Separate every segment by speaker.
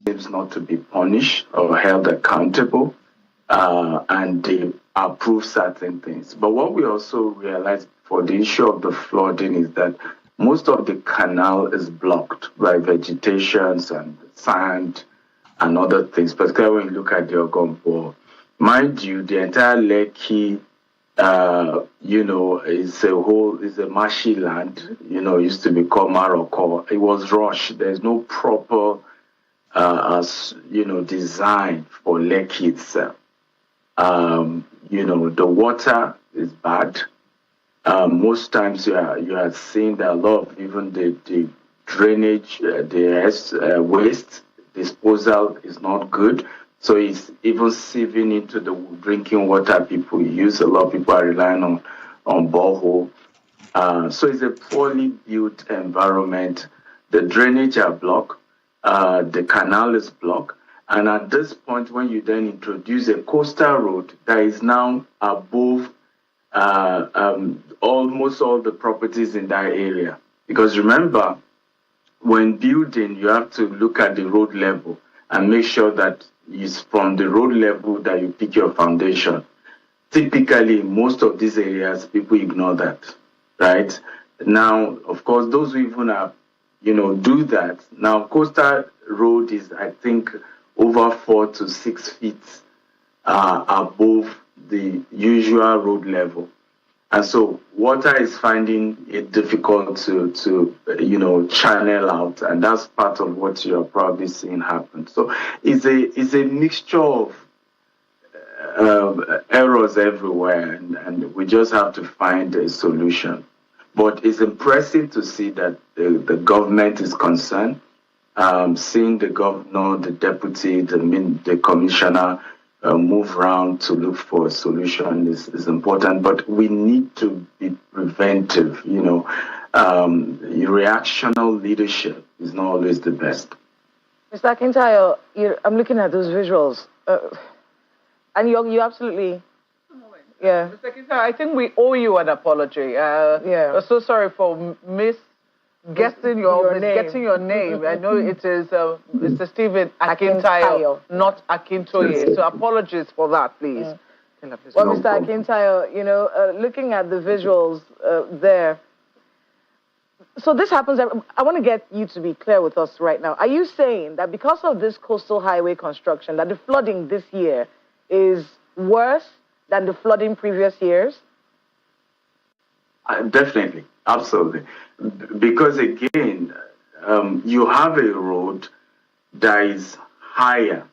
Speaker 1: Seems not to be punished or held accountable, and they approve certain things. But what we also realize for the issue of the flooding is that most of the canal is blocked by vegetations and sand and other things, particularly when you look at the Ogompo. Mind you, the entire Lekki, is a marshy land, used to be called Morocco. It was rushed. There's no proper, design for Lekki itself. The water is bad. Most times you are seeing that a lot of even the drainage, the waste disposal is not good. So it's even sieving into the drinking water people use. A lot of people are relying on borehole. So it's a poorly built environment. The drainage are blocked. The canal is blocked. And at this point, when you then introduce a coastal road that is now above almost all the properties in that area. Because remember, when building, you have to look at the road level and make sure that it's from the road level that you pick your foundation. Typically, most of these areas, people ignore that, right? Now, of course, those who even have, do that. Now, coastal road is, I think, over 4 to 6 feet above the usual road level. And so water is finding it difficult to channel out. And that's part of what you're probably seeing happen. So it's a mixture of errors everywhere. And we just have to find a solution. But it's impressive to see that the government is concerned. Seeing the governor, the deputy, the commissioner move around to look for a solution is important. But we need to be preventive. Reactional leadership is not always the best.
Speaker 2: Mr. Akintayo, I'm looking at those visuals, and you absolutely. Yeah.
Speaker 3: Mr. Akintayo, I think we owe you an apology. We're so sorry for getting your name. I know it is Mr. Stephen Akintayo, not Akintoye. So apologies for that, please.
Speaker 2: Well, Mr. Akintayo, looking at the visuals there, so this happens. I want to get you to be clear with us right now. Are you saying that because of this coastal highway construction, that the flooding this year is worse than the flooding previous years?
Speaker 1: Definitely, absolutely. Because again, you have a road that is higher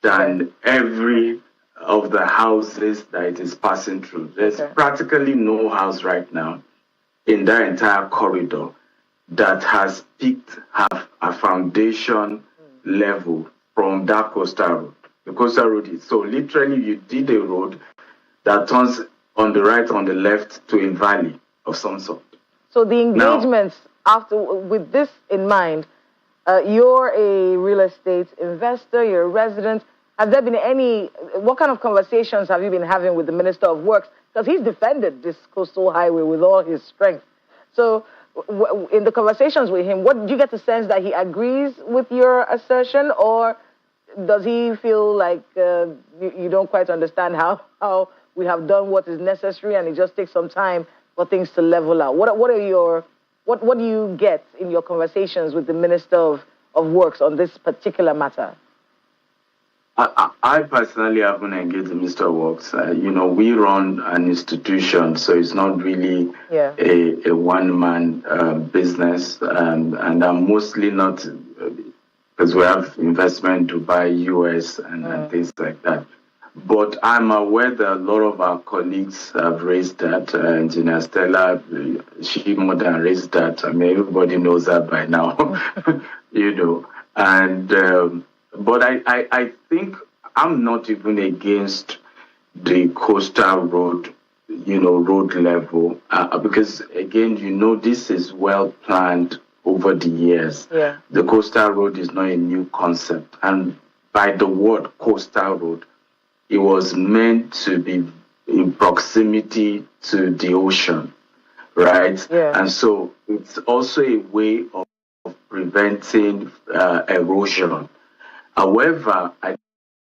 Speaker 1: than every of the houses that it is passing through. There's practically no house right now in that entire corridor that has peaked half a foundation level from that coastal road. The coastal road is so literally you did a road that turns on the right, on the left to a valley of some sort.
Speaker 2: So the engagements with this in mind, you're a real estate investor, you're a resident. Has there been what kind of conversations have you been having with the Minister of Works? Because he's defended this coastal highway with all his strength. So in the conversations with him, what do you get the sense that he agrees with your assertion, or does he feel like you don't quite understand how we have done what is necessary and it just takes some time for things to level out? What do you get in your conversations with the Minister of Works on this particular matter?
Speaker 1: I personally haven't engaged the Minister of Works. We run an institution, so it's not really a one-man business. And I'm mostly not, because we have investment in Dubai, US, and things like that. But I'm aware that a lot of our colleagues have raised that. Engineer Stella, she more than raised that. I mean, everybody knows that by now, And but I think I'm not even against the coastal road, road level, because again, this is well planned over the years.
Speaker 2: Yeah.
Speaker 1: The coastal road is not a new concept, and by the word coastal road, it was meant to be in proximity to the ocean, right?
Speaker 2: Yeah.
Speaker 1: And so it's also a way of preventing erosion. However, I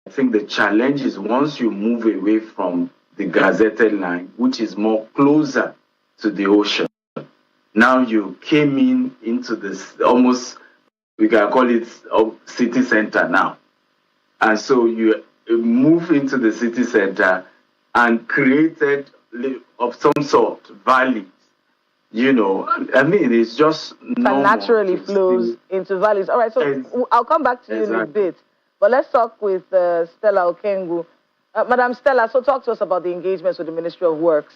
Speaker 1: think the challenge is once you move away from the gazetted line, which is more closer to the ocean, now you came into this almost, we can call it city center now. And so you move into the city center and created of some sort valleys. It's just
Speaker 2: naturally flows into valleys. All right, so I'll come back to you in a bit. But let's talk with Stella Okengu. Madam Stella, so talk to us about the engagements with the Ministry of Works.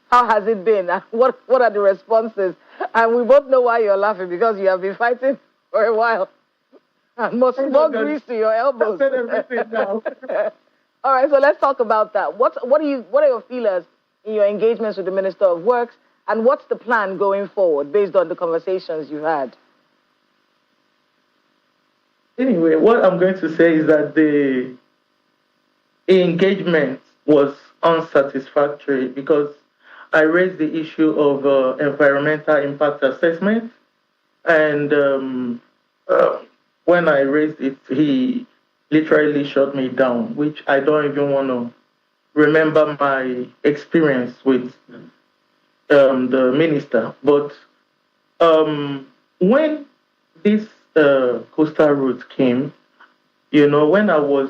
Speaker 2: How has it been? What are the responses? And we both know why you're laughing, because you have been fighting for a while. And more grease to your elbows.
Speaker 4: I said everything now.
Speaker 2: All right, so let's talk about that. What are your feelers in your engagements with the Minister of Works, and what's the plan going forward based on the conversations you had?
Speaker 4: Anyway, what I'm going to say is that the engagement was unsatisfactory because I raised the issue of environmental impact assessment, and when I raised it, he literally shut me down, which I don't even want to remember my experience with the minister. But when this coastal route came, when I was,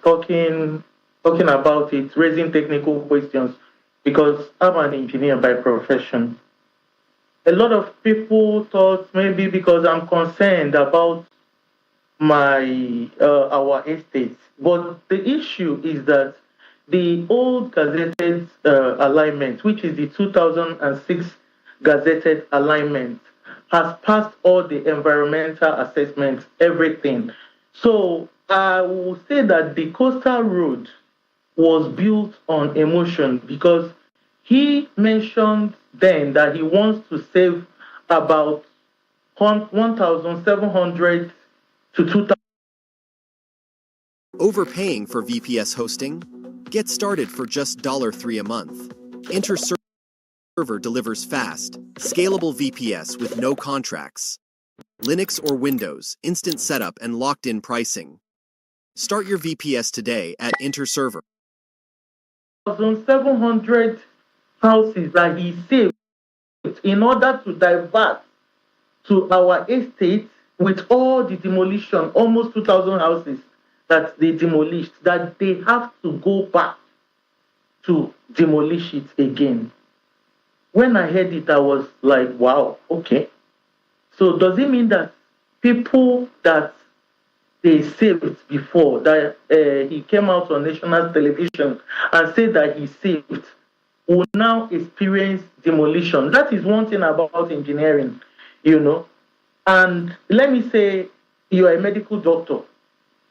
Speaker 4: talking about it, raising technical questions, because I'm an engineer by profession, a lot of people thought maybe because I'm concerned about our estates. But the issue is that the old gazetted alignment, which is the 2006 gazetted alignment, has passed all the environmental assessments, everything. So I will say that the coastal road was built on emotion, because he mentioned then that he wants to save about 1,700 to 2,000.
Speaker 5: Overpaying for VPS hosting? Get started for just $3 a month. Server delivers fast, scalable VPS with no contracts. Linux or Windows, instant setup and locked-in pricing. Start your VPS today at InterServer.
Speaker 4: 1,700 houses that he saved in order to divert to our estate with all the demolition, almost 2,000 houses that they demolished, that they have to go back to demolish it again. When I heard it, I was like, wow, okay. So does it mean that people that they saved before, that he came out on national television and said that he saved, will now experience demolition? That is one thing about engineering, And let me say, you are a medical doctor,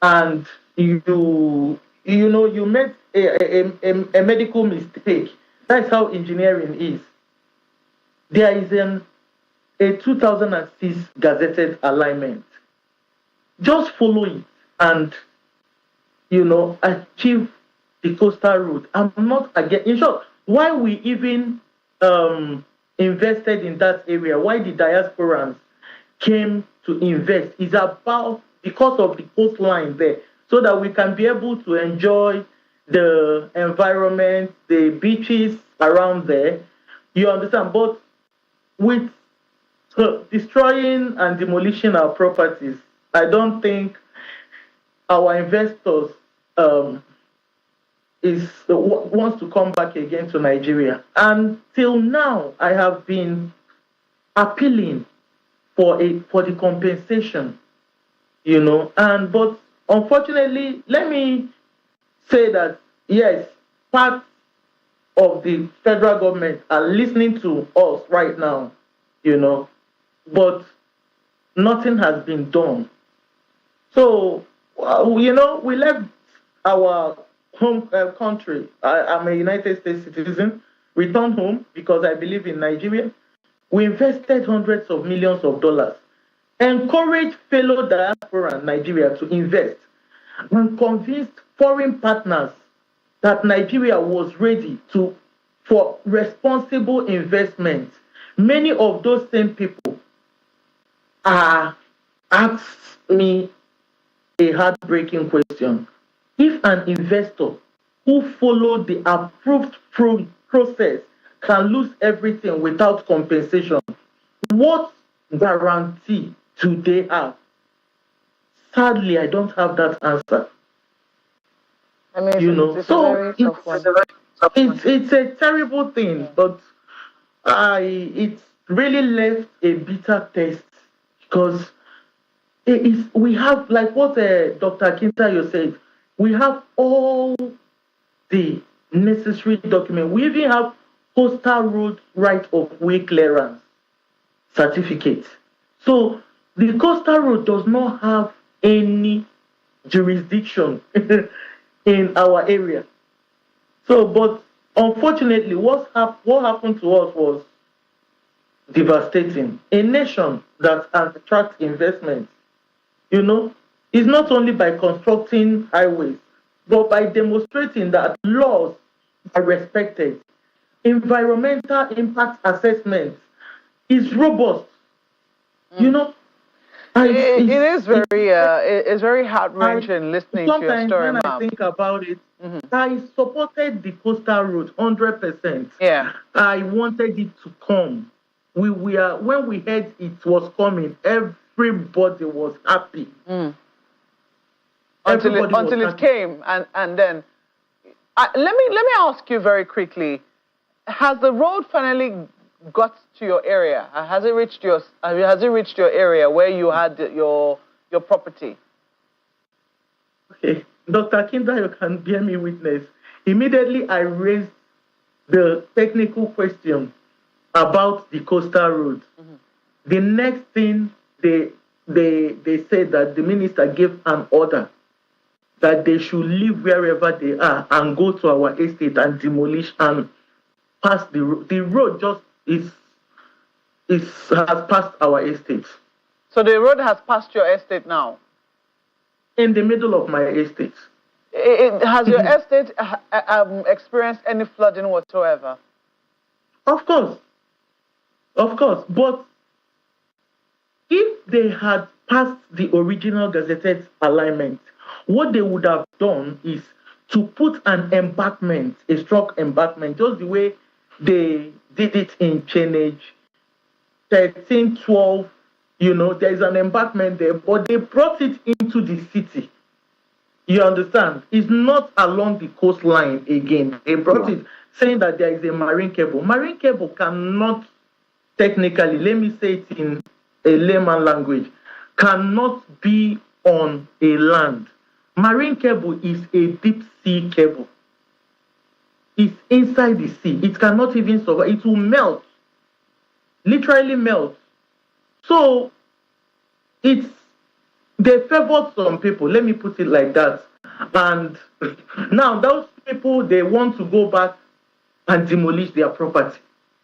Speaker 4: and you made a medical mistake. That's how engineering is. There is a 2006 gazetted alignment. Just follow it and, achieve the coastal route. I'm not against. In short, why we even invested in that area, why the diasporans came to invest, is about because of the coastline there, so that we can be able to enjoy the environment, the beaches around there. You understand? But with So destroying and demolishing our properties, I don't think our investors wants to come back again to Nigeria. Until now, I have been appealing for the compensation, but unfortunately, let me say that yes, part of the federal government are listening to us right now, but nothing has been done. So, we left our home country. I'm a United States citizen. Returned home because I believe in Nigeria. We invested hundreds of millions of dollars, encouraged fellow diaspora in Nigeria to invest, and convinced foreign partners that Nigeria was ready for responsible investment. Many of those same people asked me a heartbreaking question. If an investor who followed the approved process can lose everything without compensation, what guarantee do they have? Sadly, I don't have that answer.
Speaker 2: I mean,
Speaker 4: it's a terrible thing, but it really left a bitter taste because we have, like what Dr. Akintayo said, we have all the necessary documents. We even have coastal road right of way clearance certificate. So the coastal road does not have any jurisdiction in our area. So, but unfortunately, what happened to us was devastating. A nation that attracts investment, is not only by constructing highways, but by demonstrating that laws are respected. Environmental impact assessment is robust.
Speaker 3: It's very heart-wrenching listening to your story,
Speaker 4: Sometimes when I think about it, I supported the coastal road 100%.
Speaker 3: Yeah.
Speaker 4: I wanted it to come. When we heard it was coming, everybody was happy.
Speaker 3: Until it came, and then let me ask you very quickly: has the road finally got to your area? Has it reached your area where you had your property?
Speaker 4: Okay, Dr. Akintayo can bear me witness. Immediately, I raised the technical question about the coastal road. The next thing they said that the minister gave an order that they should leave wherever they are and go to our estate and demolish and pass the road. The road just has passed our estate.
Speaker 3: So the road has passed your estate now?
Speaker 4: In the middle of my estate.
Speaker 3: Has your estate experienced any flooding whatsoever?
Speaker 4: Of course. But if they had passed the original gazetted alignment, what they would have done is to put an embankment, a struck embankment, just the way they did it in Chenage, 1312. There's an embankment there, but they brought it into the city. You understand? It's not along the coastline again. They brought it saying that there is a marine cable. Marine cable cannot technically, let me say it in a layman language, cannot be on a land. Marine cable is a deep sea cable. It's inside the sea. It cannot even survive. It will melt. Literally melt. So they favored some people, let me put it like that. And now those people, they want to go back and demolish their property.